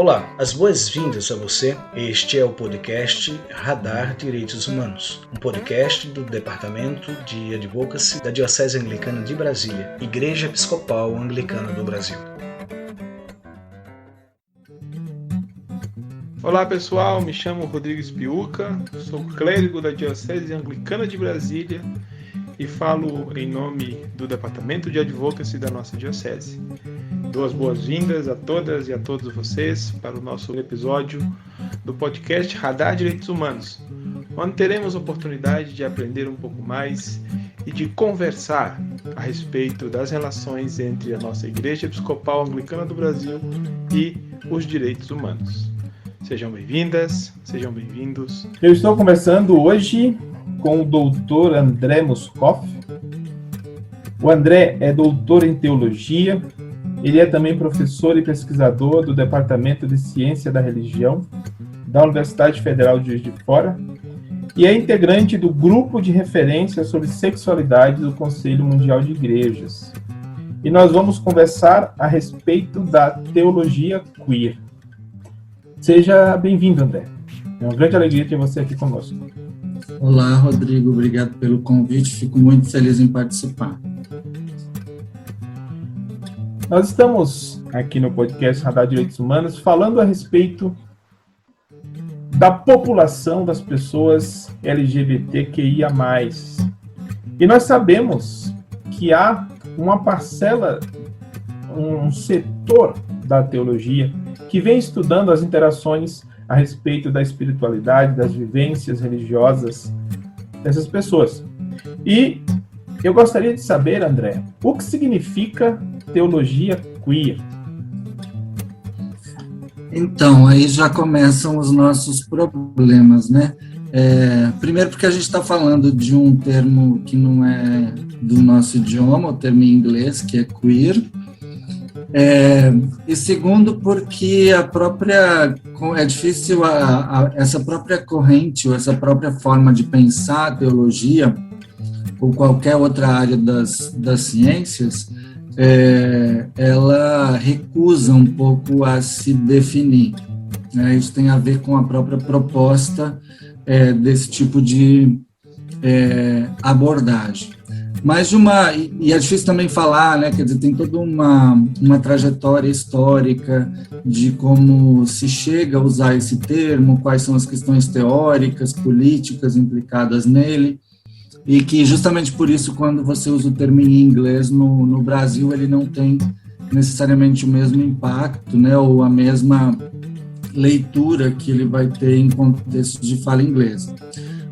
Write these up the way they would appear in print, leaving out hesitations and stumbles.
Olá, as boas-vindas a você. Este é o podcast Radar Direitos Humanos, um podcast do Departamento de Advocacy da Diocese Anglicana de Brasília, Igreja Episcopal Anglicana do Brasil. Olá pessoal, me chamo Rodrigo Espiuca, sou clérigo da Diocese Anglicana de Brasília e falo em nome do Departamento de Advocacy da nossa Diocese. Dou as boas-vindas a todas e a todos vocês para o nosso episódio do podcast Radar Direitos Humanos, onde teremos a oportunidade de aprender um pouco mais e de conversar a respeito das relações entre a nossa Igreja Episcopal Anglicana do Brasil e os direitos humanos. Sejam bem-vindas, sejam bem-vindos. Eu estou conversando hoje com o doutor André Moscoff. O André é doutor em teologia. Ele é também professor e pesquisador do Departamento de Ciência da Religião da Universidade Federal de Juiz de Fora e é integrante do grupo de referência sobre sexualidade do Conselho Mundial de Igrejas. E nós vamos conversar a respeito da teologia queer. Seja bem-vindo, André. É uma grande alegria ter você aqui conosco. Olá, Rodrigo. Obrigado pelo convite. Fico muito feliz em participar. Nós estamos aqui no podcast Radar Direitos Humanos falando a respeito da população das pessoas LGBTQIA+. E nós sabemos que há uma parcela, um setor da teologia que vem estudando as interações a respeito da espiritualidade, das vivências religiosas dessas pessoas. E eu gostaria de saber, André, o que significa teologia queer? Então, aí já começam os nossos problemas, né? Primeiro porque a gente está falando de um termo que não é do nosso idioma, o termo em inglês, que é queer. E segundo porque é difícil essa própria corrente ou essa própria forma de pensar a teologia ou qualquer outra área das ciências, ela recusa um pouco a se definir, né? Isso tem a ver com a própria proposta desse tipo de abordagem. Mas e é difícil também falar, né? Quer dizer, tem toda uma trajetória histórica de como se chega a usar esse termo, quais são as questões teóricas, políticas implicadas nele, e que justamente por isso, quando você usa o termo em inglês no Brasil, ele não tem necessariamente o mesmo impacto, né? Ou a mesma leitura que ele vai ter em contexto de fala inglesa.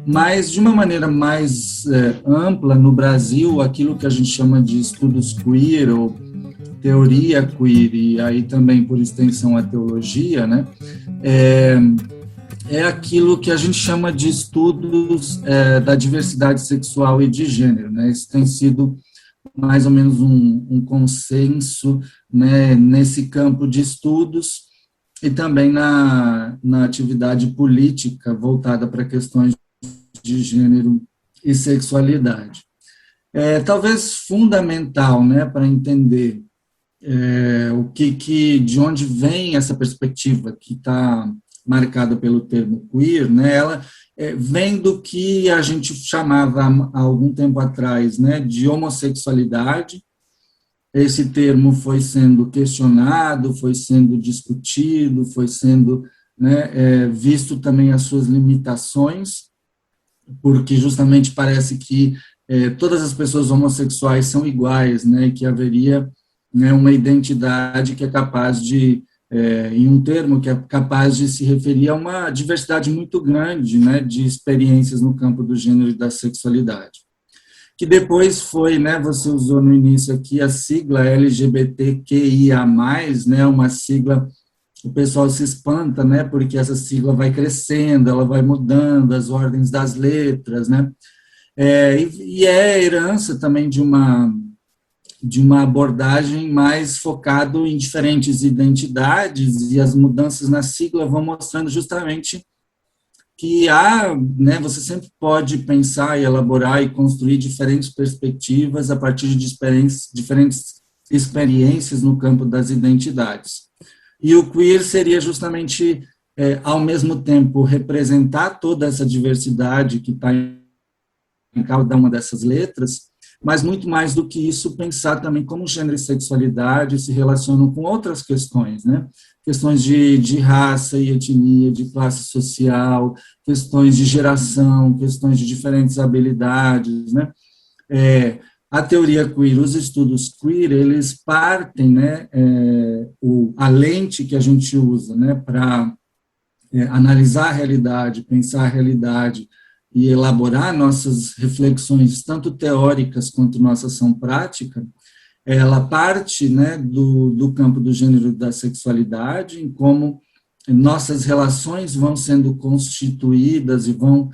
Mas, de uma maneira mais ampla, no Brasil, aquilo que a gente chama de estudos queer, ou teoria queer, e aí também, por extensão, a teologia, né, é aquilo que a gente chama de estudos da diversidade sexual e de gênero, né? Isso tem sido mais ou menos um consenso, né, nesse campo de estudos e também na atividade política voltada para questões de gênero e sexualidade. Talvez fundamental, né, para entender de onde vem essa perspectiva que está marcada pelo termo queer, né, ela vem do que a gente chamava há algum tempo atrás, né, de homossexualidade. Esse termo foi sendo questionado, foi sendo discutido, foi sendo, né, visto também as suas limitações, porque justamente parece que todas as pessoas homossexuais são iguais, né, e que haveria, né, uma identidade que é capaz de, em um termo que é capaz de se referir a uma diversidade muito grande, né, de experiências no campo do gênero e da sexualidade. Que depois foi, né, você usou no início aqui a sigla LGBTQIA+, né, uma sigla. O pessoal se espanta, né, porque essa sigla vai crescendo, ela vai mudando as ordens das letras, né, e é herança também de uma abordagem mais focado em diferentes identidades, e as mudanças na sigla vão mostrando justamente que né, você sempre pode pensar e elaborar e construir diferentes perspectivas a partir de diferentes experiências no campo das identidades. E o queer seria justamente, ao mesmo tempo, representar toda essa diversidade que está em cada uma dessas letras, mas muito mais do que isso, pensar também como gênero e sexualidade se relacionam com outras questões, né? Questões de raça e etnia, de classe social, questões de geração, questões de diferentes habilidades, né? A teoria queer, os estudos queer, eles partem, né, a lente que a gente usa, né, para analisar a realidade, pensar a realidade e elaborar nossas reflexões, tanto teóricas quanto nossa ação prática, ela parte, né, do campo do gênero e da sexualidade, em como nossas relações vão sendo constituídas e vão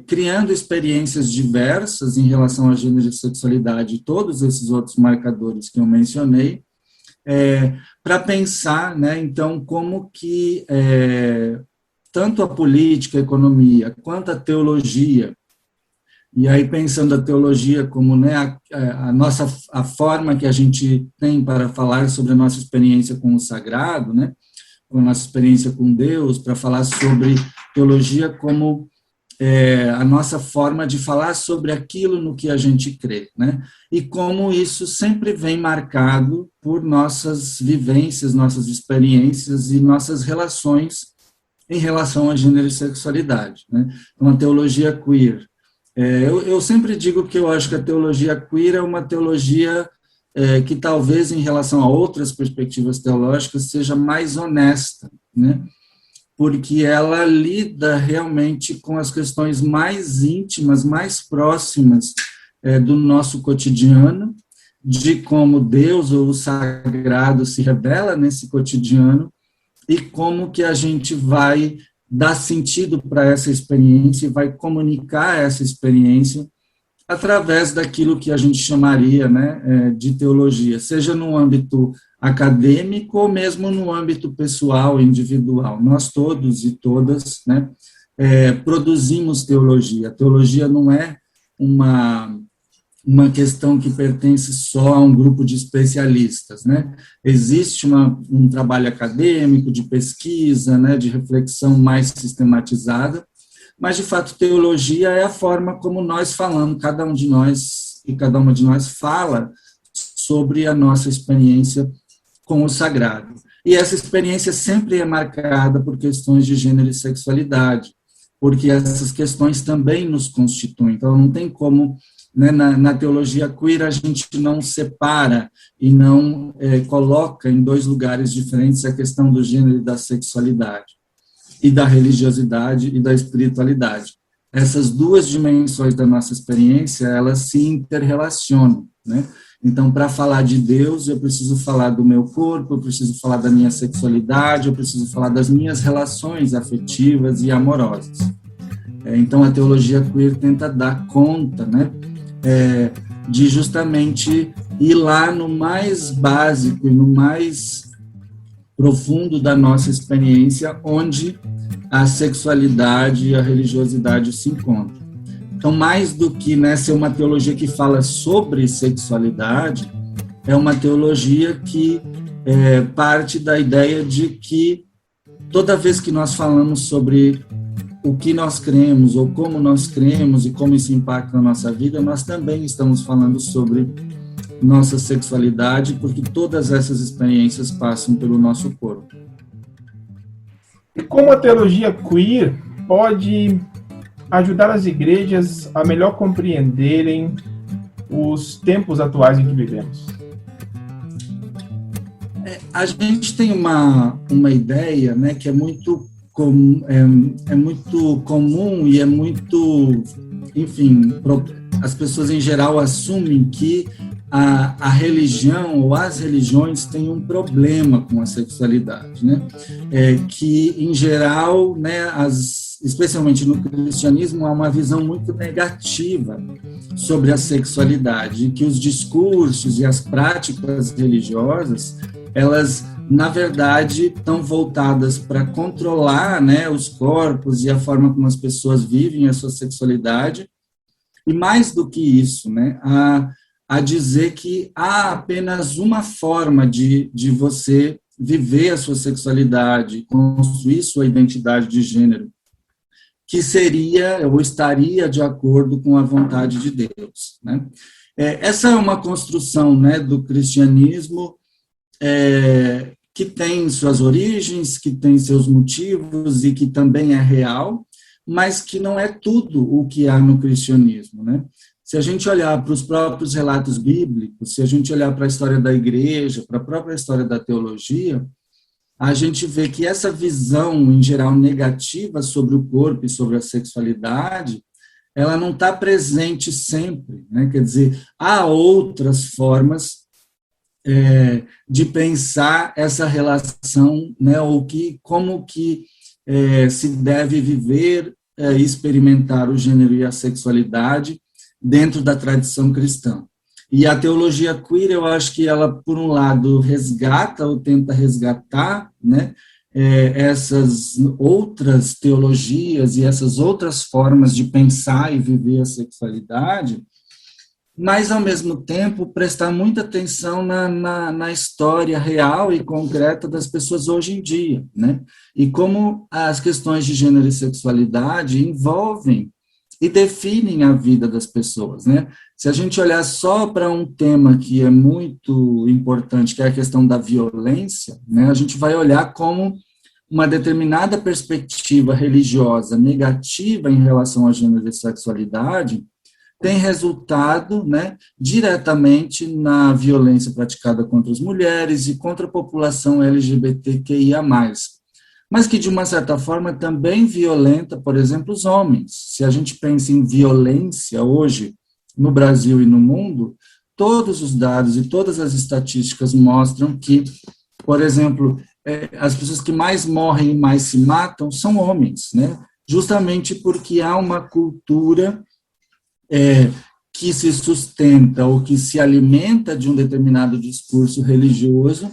criando experiências diversas em relação a gênero e sexualidade, e todos esses outros marcadores que eu mencionei, para pensar, né, então, como que tanto a política, a economia, quanto a teologia, e aí pensando a teologia como, né, a forma que a gente tem para falar sobre a nossa experiência com o sagrado, né, com a nossa experiência com Deus, para falar sobre teologia como a nossa forma de falar sobre aquilo no que a gente crê, né, e como isso sempre vem marcado por nossas vivências, nossas experiências e nossas relações em relação a gênero e sexualidade, né. Então, a teologia queer, eu sempre digo que eu acho que a teologia queer é uma teologia que talvez em relação a outras perspectivas teológicas seja mais honesta, né? Porque ela lida realmente com as questões mais íntimas, mais próximas do nosso cotidiano, de como Deus ou o sagrado se revela nesse cotidiano e como que a gente vai dar sentido para essa experiência e vai comunicar essa experiência através daquilo que a gente chamaria, né, de teologia, seja no âmbito acadêmico ou mesmo no âmbito pessoal, individual. Nós todos e todas, né, produzimos teologia. A teologia não é uma questão que pertence só a um grupo de especialistas, né? Existe um trabalho acadêmico, de pesquisa, né, de reflexão mais sistematizada, mas, de fato, teologia é a forma como nós falamos, cada um de nós e cada uma de nós fala sobre a nossa experiência com o sagrado. E essa experiência sempre é marcada por questões de gênero e sexualidade, porque essas questões também nos constituem. Então, não tem como, né, na teologia queer, a gente não separa e não coloca em dois lugares diferentes a questão do gênero e da sexualidade, e da religiosidade e da espiritualidade. Essas duas dimensões da nossa experiência, elas se interrelacionam, né? Então, para falar de Deus, eu preciso falar do meu corpo, eu preciso falar da minha sexualidade, eu preciso falar das minhas relações afetivas e amorosas. Então, a teologia queer tenta dar conta, né, de justamente ir lá no mais básico e no mais profundo da nossa experiência, onde a sexualidade e a religiosidade se encontram. Então, mais do que, né, ser uma teologia que fala sobre sexualidade, é uma teologia que parte da ideia de que toda vez que nós falamos sobre o que nós cremos, ou como nós cremos, e como isso impacta a nossa vida, nós também estamos falando sobre nossa sexualidade, porque todas essas experiências passam pelo nosso corpo. E como a teologia queer pode ajudar as igrejas a melhor compreenderem os tempos atuais em que vivemos? A gente tem uma ideia, né, que é muito comum e é muito, enfim, as pessoas em geral assumem que a religião ou as religiões têm um problema com a sexualidade, né? Que, em geral, né, especialmente no cristianismo, há uma visão muito negativa sobre a sexualidade, que os discursos e as práticas religiosas, elas, na verdade, estão voltadas para controlar, né, os corpos e a forma como as pessoas vivem a sua sexualidade, e mais do que isso, né, a dizer que há apenas uma forma de você viver a sua sexualidade, construir sua identidade de gênero, que seria ou estaria de acordo com a vontade de Deus, né? Essa é uma construção, né, do cristianismo que tem suas origens, que tem seus motivos e que também é real, mas que não é tudo o que há no cristianismo, né? Se a gente olhar para os próprios relatos bíblicos, se a gente olhar para a história da igreja, para a própria história da teologia, a gente vê que essa visão, em geral, negativa sobre o corpo e sobre a sexualidade, ela não está presente sempre, né? Quer dizer, há outras formas de pensar essa relação, né? Ou como que se deve viver e experimentar o gênero e a sexualidade dentro da tradição cristã. E a teologia queer, eu acho que ela, por um lado, resgata ou tenta resgatar, né, essas outras teologias e essas outras formas de pensar e viver a sexualidade, mas, ao mesmo tempo, prestar muita atenção na história real e concreta das pessoas hoje em dia, né? E como as questões de gênero e sexualidade envolvem e definem a vida das pessoas, né? Se a gente olhar só para um tema que é muito importante, que é a questão da violência, né, a gente vai olhar como uma determinada perspectiva religiosa negativa em relação a gênero e sexualidade tem resultado, né, diretamente na violência praticada contra as mulheres e contra a população LGBTQIA+. Mas que, de uma certa forma, também violenta, por exemplo, os homens. Se a gente pensa em violência hoje, no Brasil e no mundo, todos os dados e todas as estatísticas mostram que, por exemplo, as pessoas que mais morrem e mais se matam são homens, né? Justamente porque há uma cultura que se sustenta ou que se alimenta de um determinado discurso religioso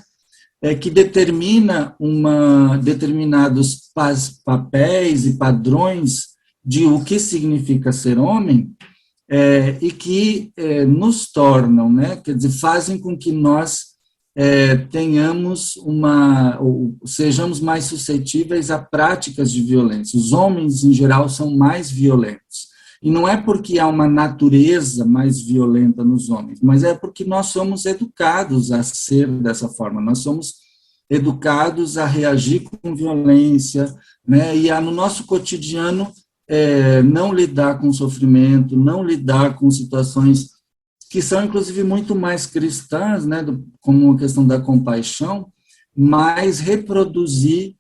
que determina determinados papéis e padrões de o que significa ser homem e que nos tornam, né, quer dizer, fazem com que nós tenhamos sejamos mais suscetíveis a práticas de violência. Os homens, em geral, são mais violentos. E não é porque há uma natureza mais violenta nos homens, mas é porque nós somos educados a ser dessa forma, nós somos educados a reagir com violência, né, e no nosso cotidiano não lidar com sofrimento, não lidar com situações que são, inclusive, muito mais cristãs, né, como a questão da compaixão, mas reproduzir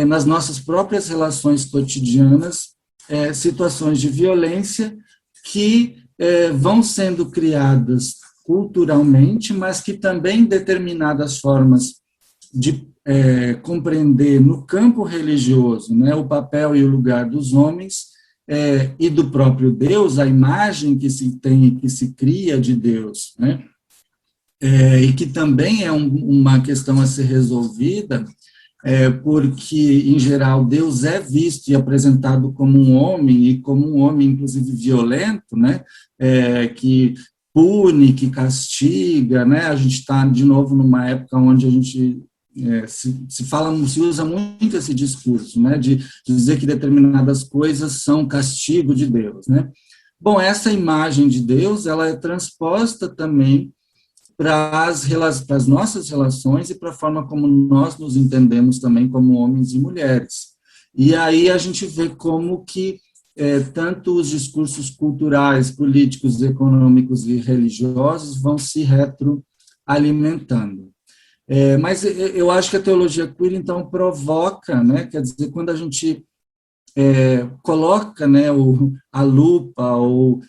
nas nossas próprias relações cotidianas situações de violência que vão sendo criadas culturalmente, mas que também determinadas formas de compreender no campo religioso, né, o papel e o lugar dos homens e do próprio Deus, a imagem que se tem e que se cria de Deus, né, e que também é uma questão a ser resolvida, porque, em geral, Deus é visto e apresentado como um homem, e como um homem, inclusive, violento, né, que pune, que castiga, né, a gente está, de novo, numa época onde a gente se usa muito esse discurso, né, de dizer que determinadas coisas são castigo de Deus, né. Bom, essa imagem de Deus, ela é transposta também para as nossas relações e para a forma como nós nos entendemos também como homens e mulheres. E aí a gente vê como que tanto os discursos culturais, políticos, econômicos e religiosos vão se retroalimentando. Mas eu acho que a teologia queer, então, provoca, né, quer dizer, quando a gente coloca, né, a lupa ou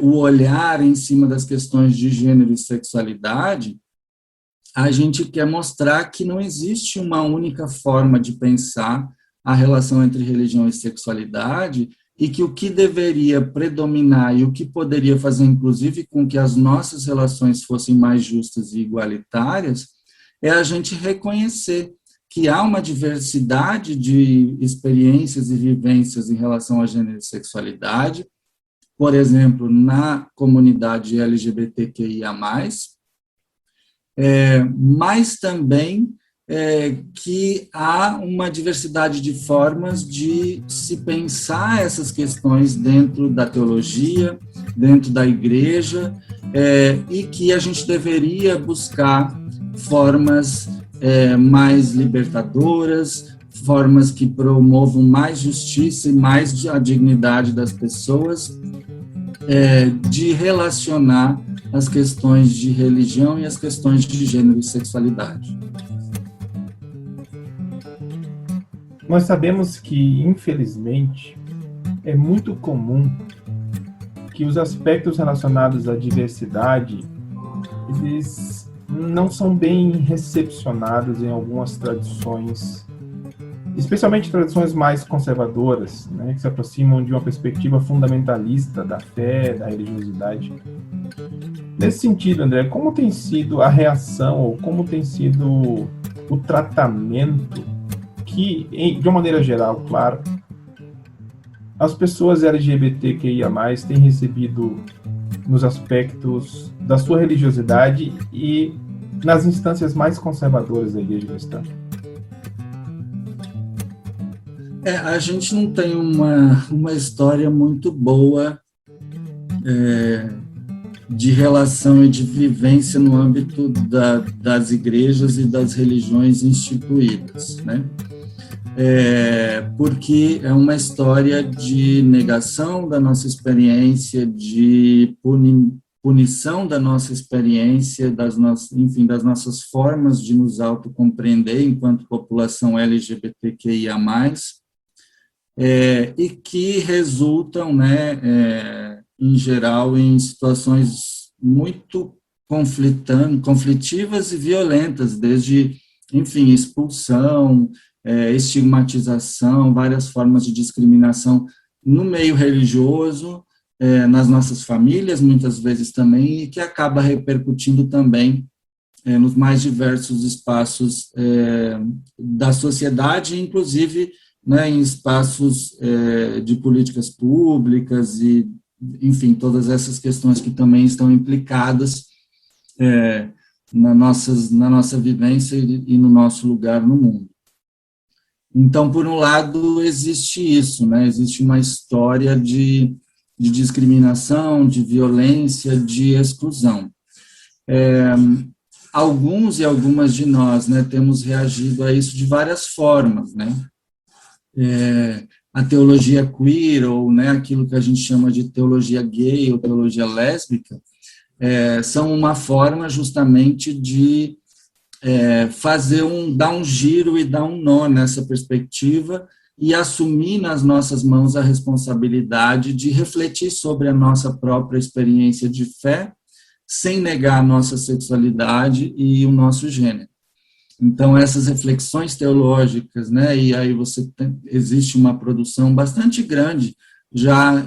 o olhar em cima das questões de gênero e sexualidade, a gente quer mostrar que não existe uma única forma de pensar a relação entre religião e sexualidade e que o que deveria predominar e o que poderia fazer, inclusive, com que as nossas relações fossem mais justas e igualitárias é a gente reconhecer que há uma diversidade de experiências e vivências em relação a gênero e sexualidade, por exemplo, na comunidade LGBTQIA+, mas também que há uma diversidade de formas de se pensar essas questões dentro da teologia, dentro da igreja, e que a gente deveria buscar formas mais libertadoras, formas que promovam mais justiça e mais a dignidade das pessoas, de relacionar as questões de religião e as questões de gênero e sexualidade. Nós sabemos que, infelizmente, é muito comum que os aspectos relacionados à diversidade, eles não são bem recepcionados em algumas tradições, especialmente tradições mais conservadoras, né, que se aproximam de uma perspectiva fundamentalista da fé, da religiosidade. Nesse sentido, André, como tem sido a reação, ou como tem sido o tratamento que, de uma maneira geral, claro, as pessoas LGBTQIA+, têm recebido nos aspectos da sua religiosidade e nas instâncias mais conservadoras da Igreja Cristã? A gente não tem uma história muito boa de relação e de vivência no âmbito das igrejas e das religiões instituídas, né? Porque é uma história de negação da nossa experiência, de punição da nossa experiência, das nossas formas de nos autocompreender enquanto população LGBTQIA+, e que resultam, né, em geral, em situações muito conflitivas e violentas, desde, enfim, expulsão, estigmatização, várias formas de discriminação no meio religioso, nas nossas famílias, muitas vezes também, e que acaba repercutindo também nos mais diversos espaços da sociedade, inclusive, né, em espaços de políticas públicas e, enfim, todas essas questões que também estão implicadas na nossa vivência e no nosso lugar no mundo. Então, por um lado, existe isso, né? Existe uma história de discriminação, de violência, de exclusão. Alguns e algumas de nós, né, temos reagido a isso de várias formas, né? A teologia queer, ou, né, aquilo que a gente chama de teologia gay ou teologia lésbica, são uma forma justamente de dar um giro e dar um nó nessa perspectiva e assumir nas nossas mãos a responsabilidade de refletir sobre a nossa própria experiência de fé, sem negar a nossa sexualidade e o nosso gênero. Então, essas reflexões teológicas, né, e aí existe uma produção bastante grande já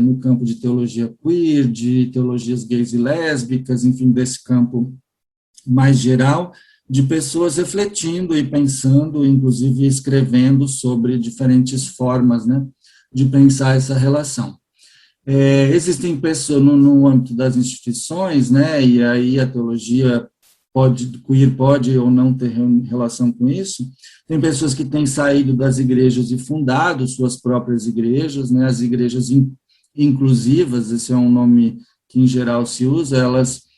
no campo de teologia queer, de teologias gays e lésbicas, enfim, desse campo mais geral, de pessoas refletindo e pensando, inclusive escrevendo sobre diferentes formas, né, de pensar essa relação. Existem pessoas no âmbito das instituições, né, e aí a teologia queer pode ou não ter relação com isso. Tem pessoas que têm saído das igrejas e fundado suas próprias igrejas, né, as igrejas inclusivas, esse é um nome que em geral se usa, elas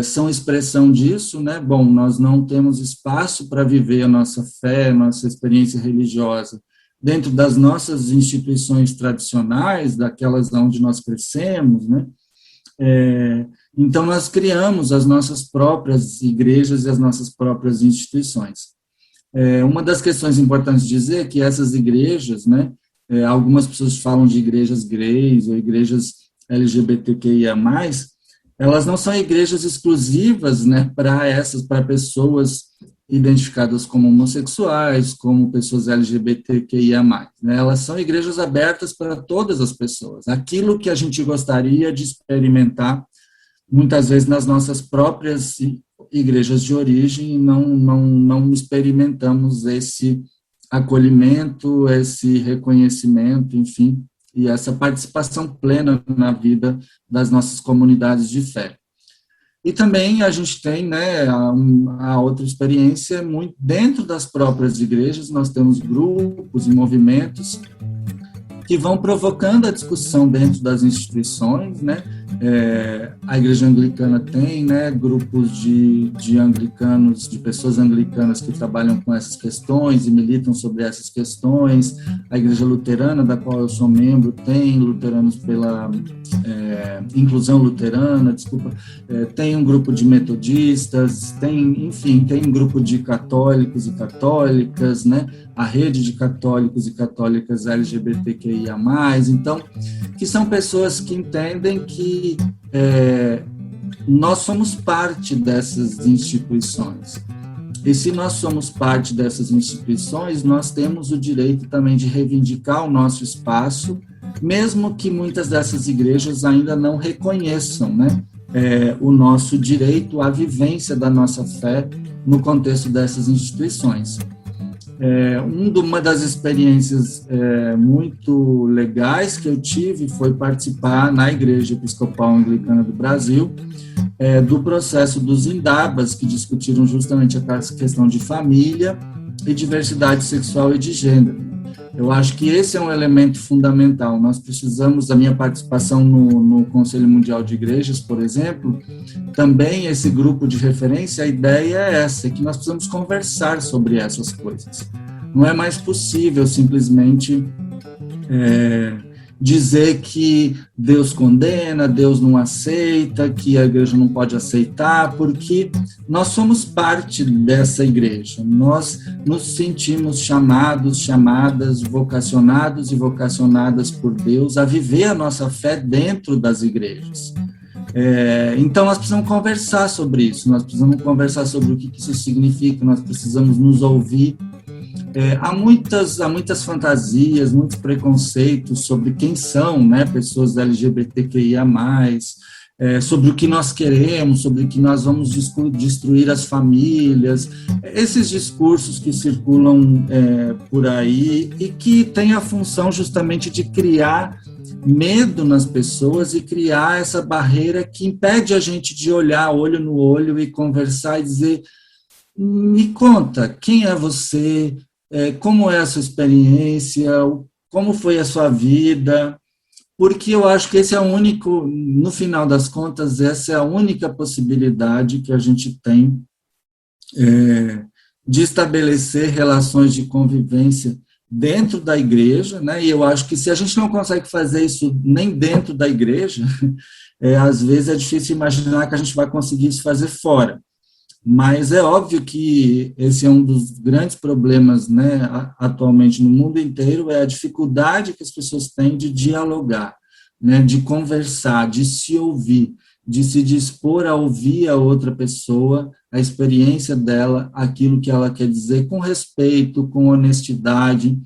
são expressão disso, né? Bom, nós não temos espaço para viver a nossa fé, a nossa experiência religiosa dentro das nossas instituições tradicionais, daquelas onde nós crescemos, né? Então, nós criamos as nossas próprias igrejas e as nossas próprias instituições. Uma das questões importantes de dizer é que essas igrejas, né? Algumas pessoas falam de igrejas gays ou igrejas LGBTQIA+, elas não são igrejas exclusivas, né, para pessoas identificadas como homossexuais, como pessoas LGBTQIA+. Né, elas são igrejas abertas para todas as pessoas. Aquilo que a gente gostaria de experimentar, muitas vezes nas nossas próprias igrejas de origem, não experimentamos esse acolhimento, esse reconhecimento, enfim, e essa participação plena na vida das nossas comunidades de fé. E também a gente tem, né, a outra experiência muito dentro das próprias igrejas. Nós temos grupos e movimentos que vão provocando a discussão dentro das instituições, né? A Igreja Anglicana tem, né, grupos de anglicanos, de pessoas anglicanas que trabalham com essas questões e militam sobre essas questões. A Igreja Luterana, da qual eu sou membro, tem luteranos pela inclusão luterana, tem um grupo de metodistas, tem um grupo de católicos e católicas, né? A rede de católicos e católicas LGBTQIA+, então, que são pessoas que entendem que nós somos parte dessas instituições. E se nós somos parte dessas instituições, nós temos o direito também de reivindicar o nosso espaço, mesmo que muitas dessas igrejas ainda não reconheçam, né, o nosso direito à vivência da nossa fé no contexto dessas instituições. Uma das experiências muito legais que eu tive foi participar na Igreja Episcopal Anglicana do Brasil do processo dos Indabas, que discutiram justamente a questão de família e diversidade sexual e de gênero. Eu acho que esse é um elemento fundamental. Nós precisamos, a minha participação no Conselho Mundial de Igrejas, por exemplo, também esse grupo de referência, a ideia é essa, que nós precisamos conversar sobre essas coisas. Não é mais possível simplesmente dizer que Deus condena, Deus não aceita, que a igreja não pode aceitar, porque nós somos parte dessa igreja. Nós nos sentimos chamados, chamadas, vocacionados e vocacionadas por Deus a viver a nossa fé dentro das igrejas. Então, nós precisamos conversar sobre isso, nós precisamos conversar sobre o que isso significa, nós precisamos nos ouvir. Há muitas fantasias, muitos preconceitos sobre quem são, né, pessoas LGBTQIA+, sobre o que nós queremos, sobre o que nós vamos destruir as famílias, esses discursos que circulam por aí e que têm a função justamente de criar medo nas pessoas e criar essa barreira que impede a gente de olhar olho no olho e conversar e dizer: me conta, quem é você? Como é a sua experiência, como foi a sua vida, porque eu acho que esse é o único, no final das contas, essa é a única possibilidade que a gente tem de estabelecer relações de convivência dentro da igreja, né? E eu acho que se a gente não consegue fazer isso nem dentro da igreja, às vezes é difícil imaginar que a gente vai conseguir isso fazer fora. Mas é óbvio que esse é um dos grandes problemas, né, atualmente no mundo inteiro, é a dificuldade que as pessoas têm de dialogar, né, de conversar, de se ouvir, de se dispor a ouvir a outra pessoa, a experiência dela, aquilo que ela quer dizer, com respeito, com honestidade,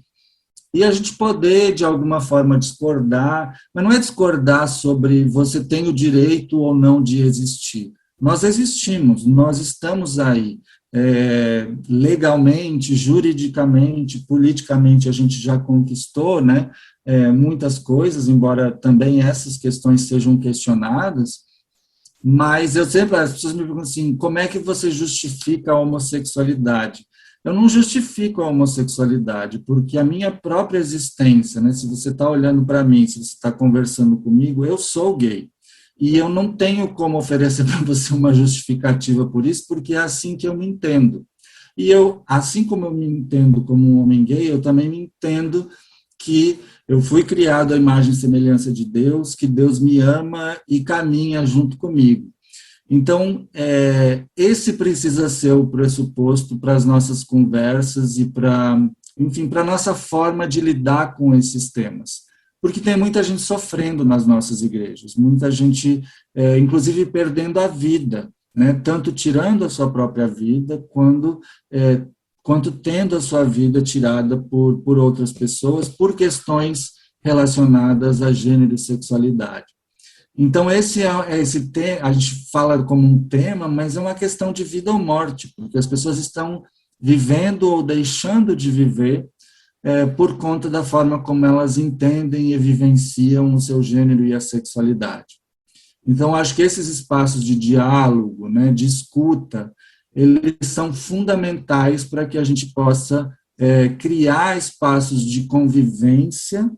e a gente poder, de alguma forma, discordar, mas não é discordar sobre você tem o direito ou não de existir. Nós existimos, nós estamos aí, legalmente, juridicamente, politicamente, a gente já conquistou, né, muitas coisas, embora também essas questões sejam questionadas, mas as pessoas me perguntam assim, como é que você justifica a homossexualidade? Eu não justifico a homossexualidade, porque a minha própria existência, né, se você está olhando para mim, se você está conversando comigo, eu sou gay. E eu não tenho como oferecer para você uma justificativa por isso, porque é assim que eu me entendo. E eu, assim como eu me entendo como um homem gay, eu também me entendo que eu fui criado à imagem e semelhança de Deus, que Deus me ama e caminha junto comigo. Então, esse precisa ser o pressuposto para as nossas conversas e para a nossa forma de lidar com esses temas. Porque tem muita gente sofrendo nas nossas igrejas, muita gente, inclusive, perdendo a vida, né? Tanto tirando a sua própria vida, quanto tendo a sua vida tirada por outras pessoas, por questões relacionadas a gênero e sexualidade. Então, a gente fala como um tema, mas é uma questão de vida ou morte, porque as pessoas estão vivendo ou deixando de viver por conta da forma como elas entendem e vivenciam o seu gênero e a sexualidade. Então, acho que esses espaços de diálogo, né, de escuta, eles são fundamentais para que a gente possa criar espaços de convivência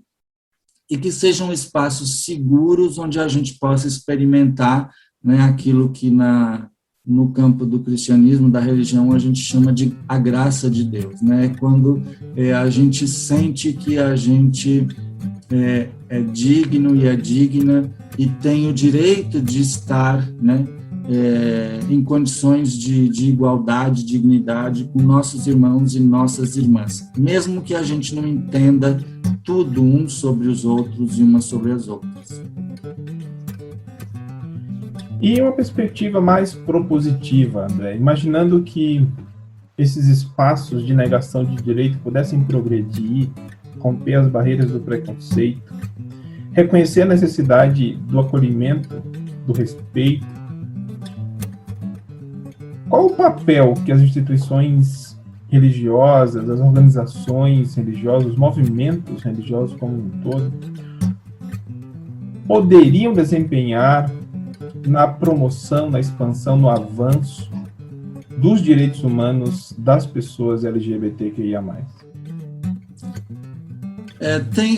e que sejam espaços seguros onde a gente possa experimentar, né, aquilo que no campo do cristianismo, da religião, a gente chama de a graça de Deus, né? Quando a gente sente que a gente é digno e é digna e tem o direito de estar, né, em condições de igualdade, dignidade com nossos irmãos e nossas irmãs, mesmo que a gente não entenda tudo uns sobre os outros e umas sobre as outras. E uma perspectiva mais propositiva, André, imaginando que esses espaços de negação de direito pudessem progredir, romper as barreiras do preconceito, reconhecer a necessidade do acolhimento, do respeito. Qual o papel que as instituições religiosas, as organizações religiosas, os movimentos religiosos como um todo, poderiam desempenhar na promoção, na expansão, no avanço dos direitos humanos das pessoas LGBTQIA+.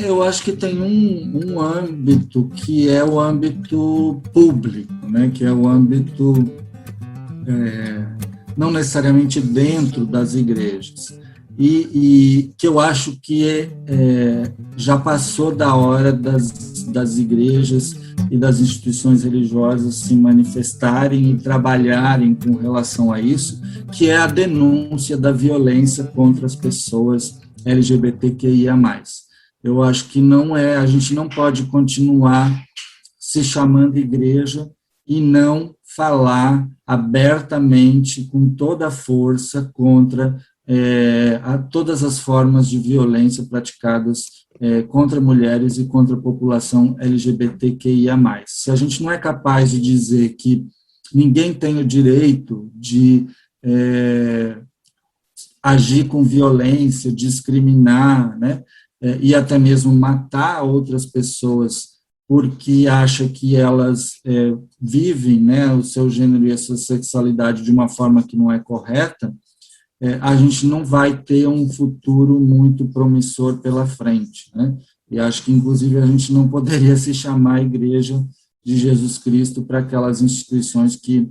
Eu acho que tem um âmbito que é o âmbito público, né, que é o âmbito não necessariamente dentro das igrejas, e que eu acho que já passou da hora das igrejas e das instituições religiosas se manifestarem e trabalharem com relação a isso, que é a denúncia da violência contra as pessoas LGBTQIA+. Eu acho que a gente não pode continuar se chamando igreja e não falar abertamente, com toda a força, contra todas as formas de violência praticadas contra mulheres e contra a população LGBTQIA+. Se a gente não é capaz de dizer que ninguém tem o direito de agir com violência, discriminar, né, e até mesmo matar outras pessoas porque acha que elas vivem, né, o seu gênero e a sua sexualidade de uma forma que não é correta, a gente não vai ter um futuro muito promissor pela frente, né? E acho que, inclusive, a gente não poderia se chamar Igreja de Jesus Cristo para aquelas instituições que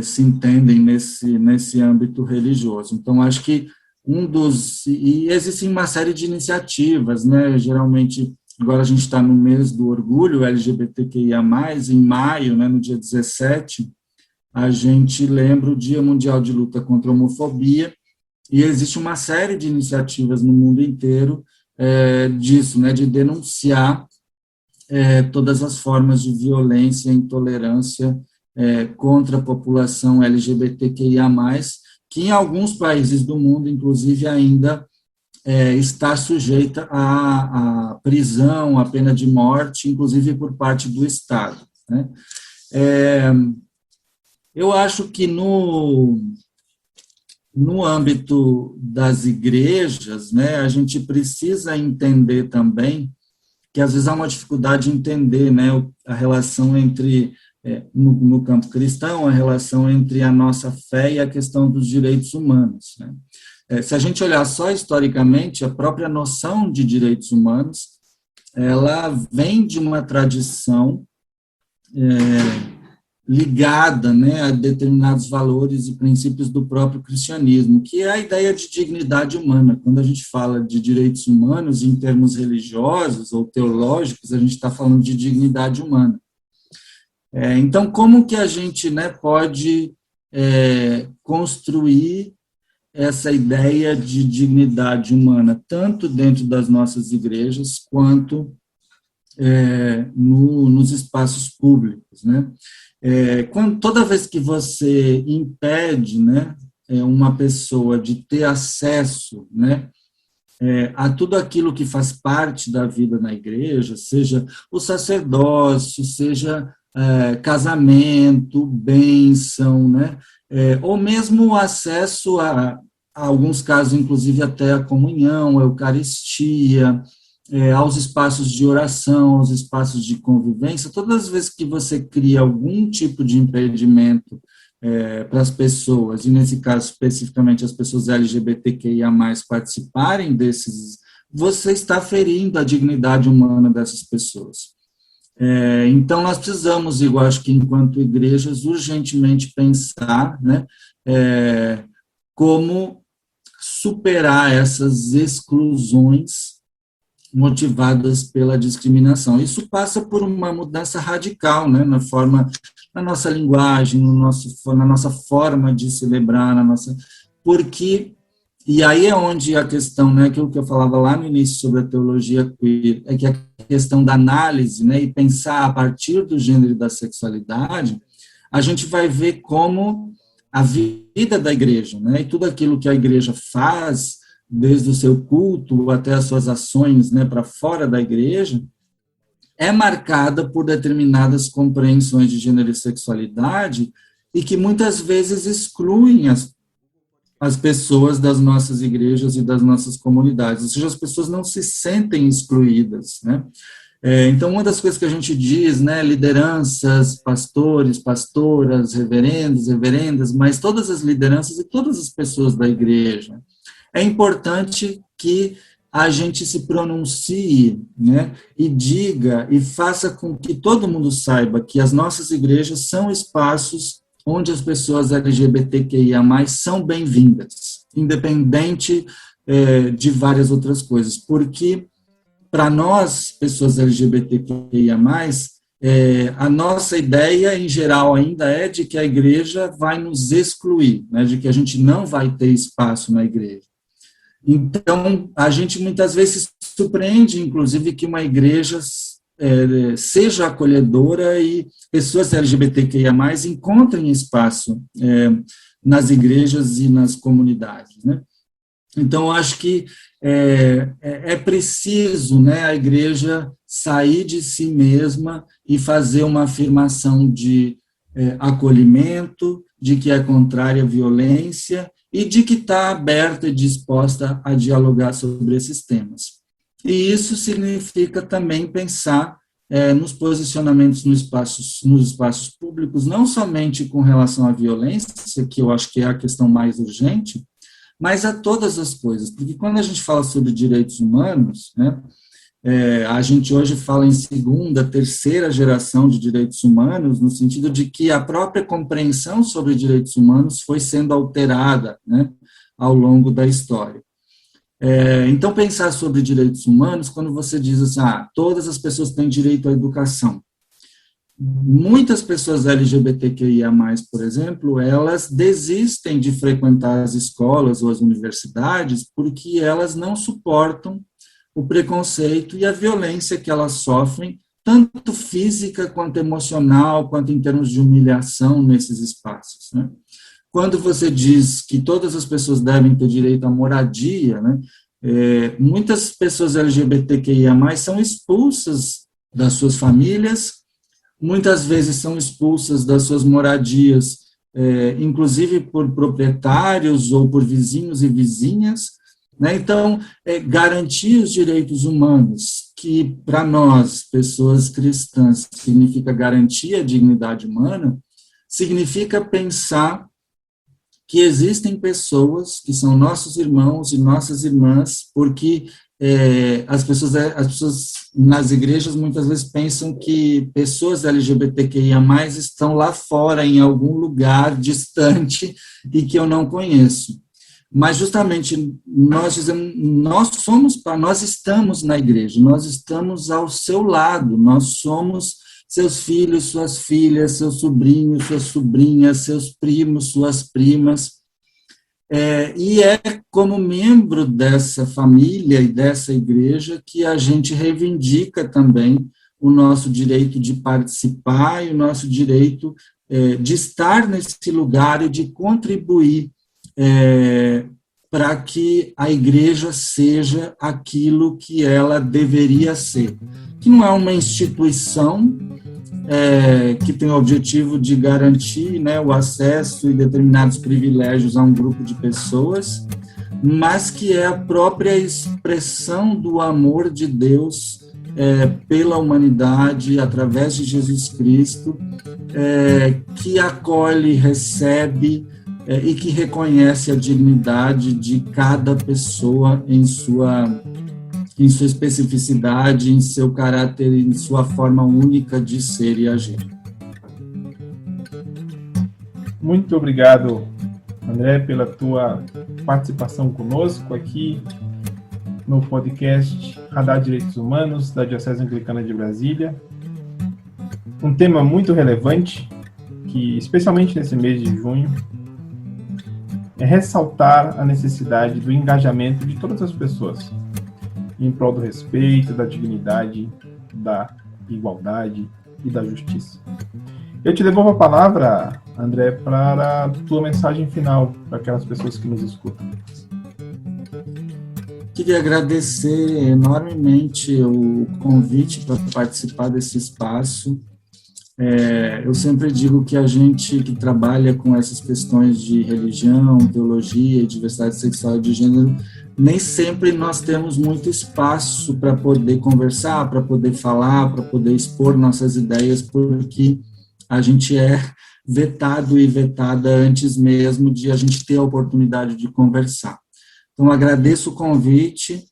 se entendem nesse âmbito religioso. Então, acho que e existem uma série de iniciativas, né? Geralmente, agora a gente está no mês do orgulho LGBTQIA+, em maio, né, no dia 17, a gente lembra o Dia Mundial de Luta contra a Homofobia, e existe uma série de iniciativas no mundo inteiro disso, né, de denunciar todas as formas de violência e intolerância contra a população LGBTQIA+, que em alguns países do mundo, inclusive, ainda está sujeita à prisão, à pena de morte, inclusive por parte do Estado, né? Eu acho que no âmbito das igrejas, né, a gente precisa entender também que às vezes há uma dificuldade de entender, né, a relação entre, no campo cristão, a relação entre a nossa fé e a questão dos direitos humanos, né? Se a gente olhar só historicamente, a própria noção de direitos humanos, ela vem de uma tradição ligada, né, a determinados valores e princípios do próprio cristianismo, que é a ideia de dignidade humana. Quando a gente fala de direitos humanos em termos religiosos ou teológicos, a gente está falando de dignidade humana. Então, como que a gente, né, pode construir essa ideia de dignidade humana, tanto dentro das nossas igrejas, quanto nos espaços públicos, né? Toda vez que você impede, né, uma pessoa de ter acesso, né, a tudo aquilo que faz parte da vida na igreja, seja o sacerdócio, seja casamento, bênção, né, ou mesmo o acesso a alguns casos, inclusive até a comunhão, a Eucaristia, aos espaços de oração, aos espaços de convivência. Todas as vezes que você cria algum tipo de impedimento para as pessoas, e nesse caso especificamente as pessoas LGBTQIA+, participarem desses, você está ferindo a dignidade humana dessas pessoas. Então, nós precisamos, eu acho que enquanto igrejas, urgentemente pensar, né, como superar essas exclusões motivadas pela discriminação. Isso passa por uma mudança radical, né, na nossa linguagem, na nossa forma de celebrar, porque, e aí é onde a questão, né, aquilo que eu falava lá no início sobre a teologia queer, é que a questão da análise, né, e pensar a partir do gênero e da sexualidade, a gente vai ver como a vida da igreja, né, e tudo aquilo que a igreja faz, desde o seu culto até as suas ações, né, para fora da igreja, é marcada por determinadas compreensões de gênero e sexualidade e que muitas vezes excluem as pessoas das nossas igrejas e das nossas comunidades, ou seja, as pessoas não se sentem excluídas, né? Então, uma das coisas que a gente diz, né, lideranças, pastores, pastoras, reverendos, reverendas, mas todas as lideranças e todas as pessoas da igreja, é importante que a gente se pronuncie, né, e diga e faça com que todo mundo saiba que as nossas igrejas são espaços onde as pessoas LGBTQIA+, são bem-vindas, independente de várias outras coisas, porque para nós, pessoas LGBTQIA+, a nossa ideia, em geral, ainda é de que a igreja vai nos excluir, né, de que a gente não vai ter espaço na igreja. Então, a gente muitas vezes se surpreende, inclusive, que uma igreja seja acolhedora e pessoas LGBTQIA+, encontrem espaço nas igrejas e nas comunidades, né? Então, eu acho que é preciso, né, a igreja sair de si mesma e fazer uma afirmação de acolhimento, de que é contrária à violência e de que está aberta e disposta a dialogar sobre esses temas. E isso significa também pensar nos posicionamentos nos espaços públicos, não somente com relação à violência, que eu acho que é a questão mais urgente, mas a todas as coisas, porque quando a gente fala sobre direitos humanos, né, a gente hoje fala em segunda, terceira geração de direitos humanos, no sentido de que a própria compreensão sobre direitos humanos foi sendo alterada, né, ao longo da história. Então, pensar sobre direitos humanos, quando você diz assim, todas as pessoas têm direito à educação. Muitas pessoas LGBTQIA+, por exemplo, elas desistem de frequentar as escolas ou as universidades porque elas não suportam o preconceito e a violência que elas sofrem, tanto física quanto emocional, quanto em termos de humilhação nesses espaços, né? Quando você diz que todas as pessoas devem ter direito à moradia, né, muitas pessoas LGBTQIA+, são expulsas das suas famílias, muitas vezes são expulsas das suas moradias, inclusive por proprietários ou por vizinhos e vizinhas, né? Então, garantir os direitos humanos, que para nós, pessoas cristãs, significa garantir a dignidade humana, significa pensar que existem pessoas que são nossos irmãos e nossas irmãs, porque as pessoas nas igrejas muitas vezes pensam que pessoas LGBTQIA+, estão lá fora, em algum lugar distante, e que eu não conheço. Mas justamente nós dizemos, nós estamos na igreja, nós estamos ao seu lado, nós somos seus filhos, suas filhas, seus sobrinhos, suas sobrinhas, seus primos, suas primas, e é como membro dessa família e dessa igreja que a gente reivindica também o nosso direito de participar e o nosso direito de estar nesse lugar e de contribuir para que a igreja seja aquilo que ela deveria ser, que não é uma instituição que tem o objetivo de garantir, né, o acesso e determinados privilégios a um grupo de pessoas, mas que é a própria expressão do amor de Deus pela humanidade, através de Jesus Cristo, que acolhe, recebe e que reconhece a dignidade de cada pessoa em sua especificidade, em seu caráter, em sua forma única de ser e agir. Muito obrigado, André, pela tua participação conosco aqui no podcast Radar Direitos Humanos da Diocese Anglicana de Brasília. Um tema muito relevante, que especialmente nesse mês de junho, é ressaltar a necessidade do engajamento de todas as pessoas em prol do respeito, da dignidade, da igualdade e da justiça. Eu te devolvo a palavra, André, para a tua mensagem final para aquelas pessoas que nos escutam. Queria agradecer enormemente o convite para participar desse espaço. Eu sempre digo que a gente que trabalha com essas questões de religião, teologia, diversidade sexual e de gênero, nem sempre nós temos muito espaço para poder conversar, para poder falar, para poder expor nossas ideias, porque a gente é vetado e vetada antes mesmo de a gente ter a oportunidade de conversar. Então, agradeço o convite,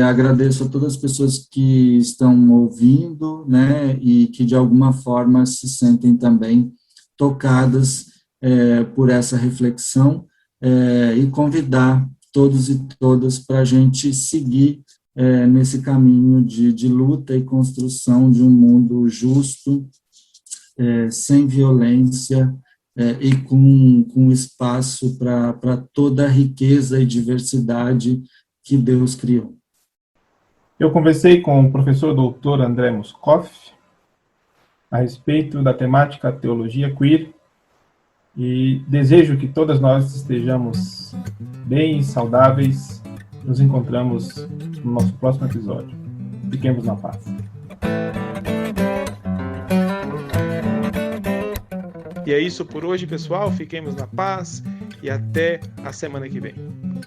agradeço a todas as pessoas que estão ouvindo, né, e que de alguma forma se sentem também tocadas por essa reflexão, e convidar todos e todas para a gente seguir nesse caminho de luta e construção de um mundo justo, sem violência, e com espaço para toda a riqueza e diversidade que Deus criou. Eu conversei com o professor doutor André Muscoff a respeito da temática teologia queer e desejo que todas nós estejamos bem e saudáveis. Nos encontramos no nosso próximo episódio. Fiquemos na paz. E é isso por hoje, pessoal. Fiquemos na paz e até a semana que vem.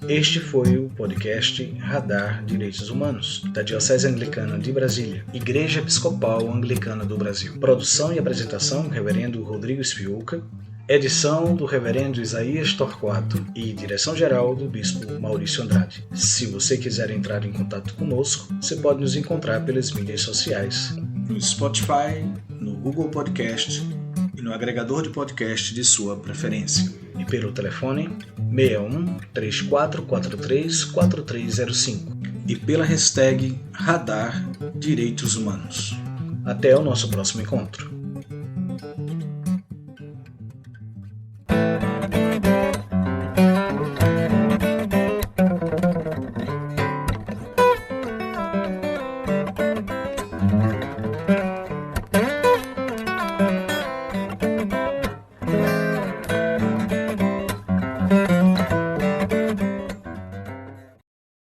Este foi o podcast Radar Direitos Humanos, da Diocese Anglicana de Brasília, Igreja Episcopal Anglicana do Brasil. Produção e apresentação, Reverendo Rodrigo Spiuca. Edição do Reverendo Isaías Torquato e direção-geral do Bispo Maurício Andrade. Se você quiser entrar em contato conosco, você pode nos encontrar pelas mídias sociais, no Spotify, no Google Podcast e no agregador de podcast de sua preferência. E pelo telefone 61 3443 4305 e pela hashtag Radar Direitos Humanos. Até o nosso próximo encontro.